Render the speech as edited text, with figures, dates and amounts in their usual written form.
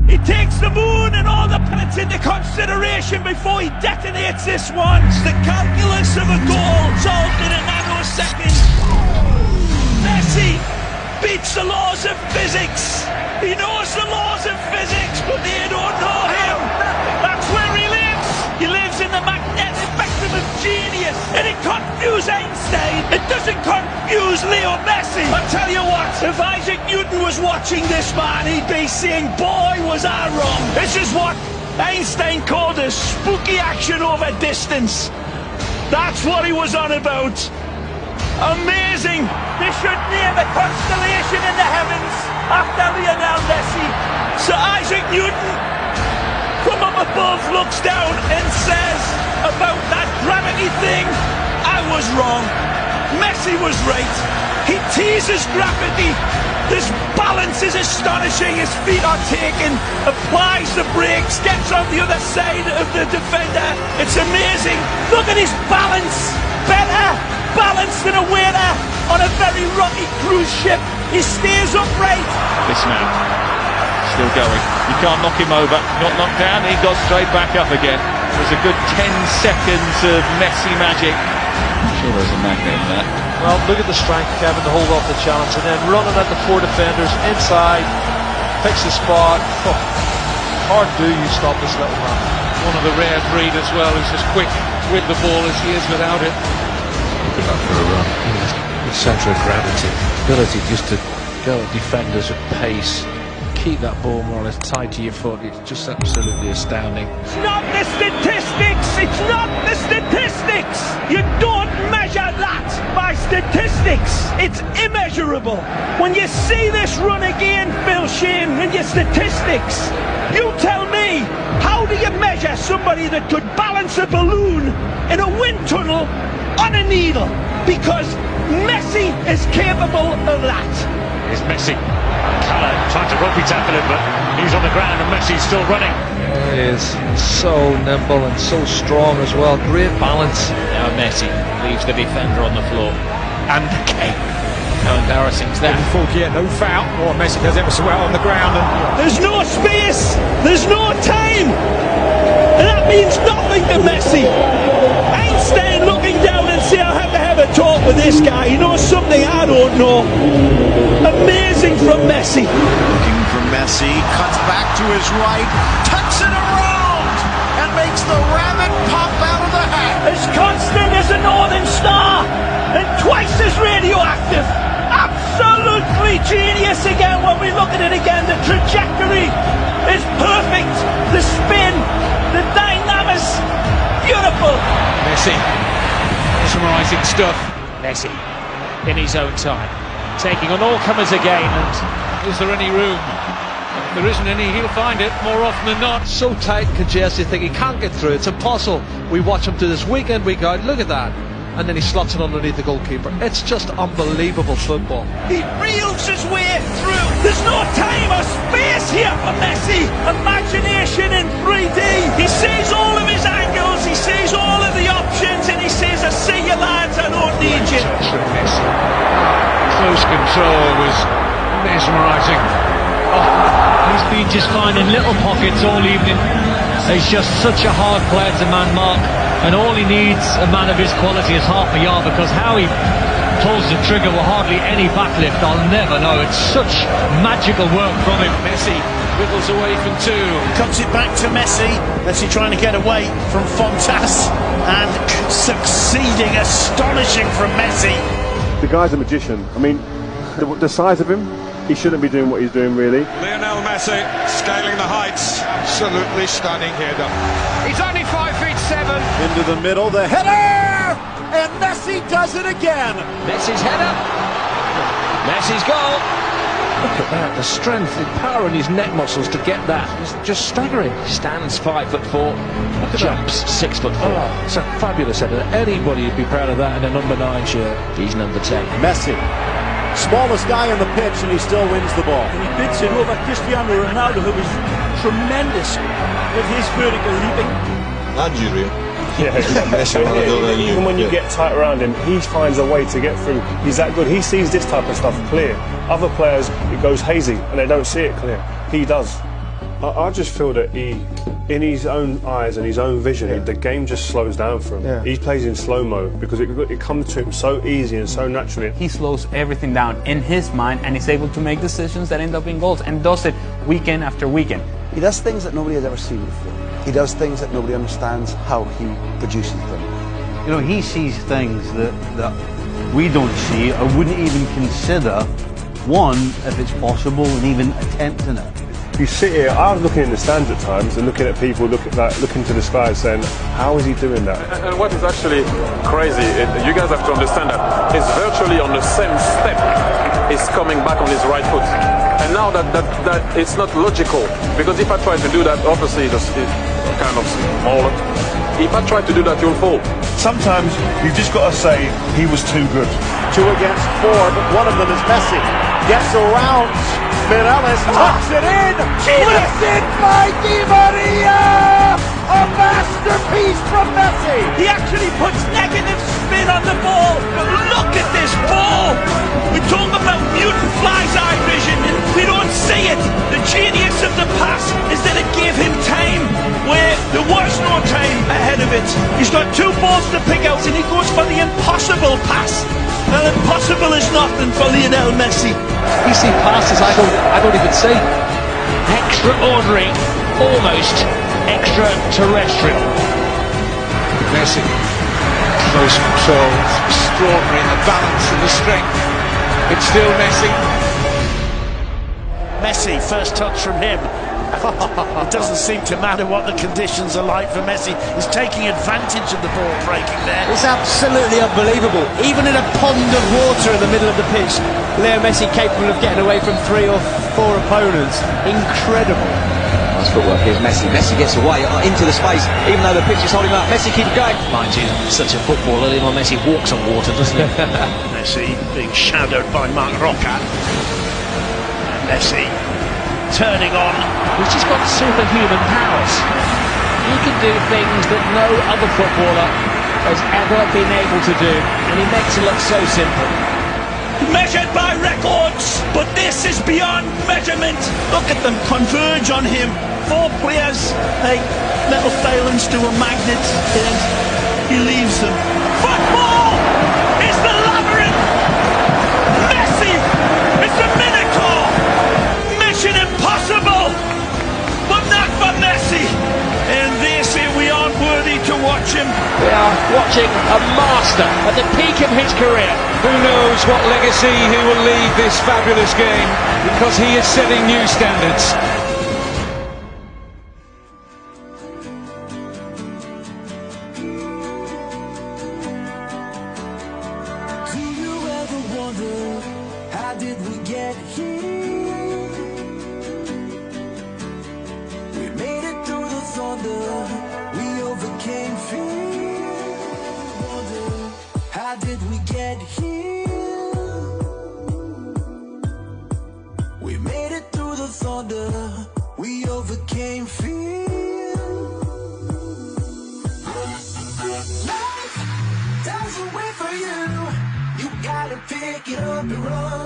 He takes the moon and all the planets into consideration before he detonates this one. It's the calculus of a goal solved in a nanosecond. Messi beats the laws of physics. He knows the laws of physics, but they don't know him. That's where he lives. He lives in the magnetic spectrum of genius. And it confused Einstein. It doesn't confuse Leo Messi. I'll tell you what, if Isaac Newton was watching this man, he'd be saying, boy, was I wrong. This is what Einstein called a spooky action over distance. That's what he was on about. Amazing. They should name a constellation in the heavens after Lionel Messi. Sir Isaac Newton from up above looks down and says about that gravity thing, I was wrong. Messi was right. He teases gravity. This balance is astonishing. His feet are taken, applies the brakes, gets on the other side of the defender. It's amazing. Look at his balance. Better balance than a waiter on a very rocky cruise ship. He stays upright. This man still going. You can't knock him over. Not knocked down. He got straight back up again. It was a good 10 seconds of Messi magic. I'm sure there's a magnet in that. Well, look at the strength, Kevin, to hold off the challenge, and then running at the four defenders inside, picks the spot. Oh, hard do you stop this little man? One of the rare breed as well, who's as quick with the ball as he is without it. Good luck for a run. The centre of gravity, ability just to go at defenders at pace, keep that ball more or less tied to your foot. It's just absolutely astounding. It's not the statistics. It's not the statistics. You don't measure that by statistics. It's immeasurable. When you see this run again, Phil Shane, in your statistics, you tell me, how do you measure somebody that could balance a balloon in a wind tunnel on a needle? Because Messi is capable of that. Here's Messi. Colour trying to rugby tackle him, but he's on the ground and Messi's still running. He is so nimble and so strong as well. Great balance. Now Messi leaves the defender on the floor. And the kick. How embarrassing is that? No foul. Oh, Messi does ever so well on the ground. There's no space. There's no time. And that means nothing to Messi. Einstein looking down and saying, I have to have a talk with this guy. He knows something I don't know. Amazing from Messi. Looking for Messi, cuts back to his right, tucks it around, and makes the rabbit pop out of the hat. As constant as a northern star, and twice as radioactive. Absolutely genius again when we look at it again. The trajectory is perfect. The spin, the dynamics, beautiful. Messi, mesmerising stuff. Messi in his own time, taking on all comers again. And Is there any room? If there isn't any, he'll find it more often than not. So tight and congested, you think he can't get through. It's impossible. We watch him do this week in, week out. Look at that. And then he slots it underneath the goalkeeper. It's just unbelievable football. He reels his way through. There's no time or space here for Messi. Imagination in 3D. He sees all of his angles, he sees all of the options, and he says, I see you lads, I don't need you. Messi. Close control was mesmerising. He's been just finding little pockets all evening. He's just such a hard player to man mark, and all he needs, a man of his quality, is half a yard, because how he pulls the trigger with hardly any backlift, I'll never know. It's such magical work from him. Messi wiggles away from two. Comes it back to Messi. Messi trying to get away from Fontas and succeeding. Astonishing from Messi. The guy's a magician. I mean, the size of him, he shouldn't be doing what he's doing, really. Lionel Messi scaling the heights. Absolutely stunning header. He's only 5'7". Into the middle, the header! And Messi does it again. Messi's header. Messi's goal. Look at that, the strength, the power in his neck muscles to get that. It's just staggering. Stands 5'4", jumps 6'4". Oh, it's a fabulous header. Anybody would be proud of that in a number 9 shirt. He's number 10. Messi, smallest guy on the pitch, and he still wins the ball. And he bids it over Cristiano Ronaldo, who was tremendous with his vertical leaping. Nigeria. Yeah, even when you get tight around him, he finds a way to get through. He's that good. He sees this type of stuff clear. Other players, it goes hazy, and they don't see it clear. He does. I just feel that in his own eyes and his own vision, the game just slows down for him. Yeah. He plays in slow-mo because it comes to him so easy and so naturally. He slows everything down in his mind and is able to make decisions that end up in goals, and does it weekend after weekend. He does things that nobody has ever seen before. He does things that nobody understands how he produces them. You know, he sees things that we don't see or wouldn't even consider, one, if it's possible, and even attempting it. You sit here, I was looking in the stands at times and looking at people looking to the sky saying, how is he doing that? And what is actually crazy, you guys have to understand that it's virtually on the same step he's coming back on his right foot. And now that it's not logical, because if I try to do that, obviously it's kind of smaller. If I try to do that, you'll fall. Sometimes you've just got to say he was too good. 2 against 4, but one of them is Messi. Gets around. Mireles tucks it in. Twisted by Di Maria. A masterpiece from Messi. He actually puts negative spin on the ball, but look at this ball. We talk about mutant fly's eye vision, and we don't see it. The genius of the pass is that it gave him time where there was no time ahead of it. He's got 2 balls to pick out, and he goes for the impossible pass. Well, impossible is nothing for Lionel Messi. You see passes I don't even see. Extraordinary, almost extraterrestrial. Messi, close control, extraordinary, the balance and the strength. It's still Messi. Messi, first touch from him. It doesn't seem to matter what the conditions are like for Messi. He's taking advantage of the ball breaking there. It's absolutely unbelievable. Even in a pond of water in the middle of the pitch, Leo Messi capable of getting away from 3 or 4 opponents. Incredible. Nice footwork. Here's Messi. Messi gets away into the space, even though the pitch is holding him up. Messi keeps going. Mind you, such a footballer, Lionel Messi walks on water, doesn't he? Messi being shadowed by Marc Roca. And Messi turning on. He's just got superhuman powers. He can do things that no other footballer has ever been able to do, and he makes it look so simple. Measured by records, but this is beyond measurement. Look at them converge on him. 4 players like metal filings to a magnet, and he leaves them. Football is the labyrinth. Messi is the Minotaur. Mission impossible, but not for Messi. And they say we aren't worthy to watch him. We are watching a master at the peak of his career. Who knows what legacy he will leave this fabulous game, because he is setting new standards. Do you ever wonder, how did we get here? We made it through the thunder, we overcame fear. Wonder, how did we get here? We made it through the thunder, we overcame fear. Life doesn't wait for you, you gotta pick it up and run.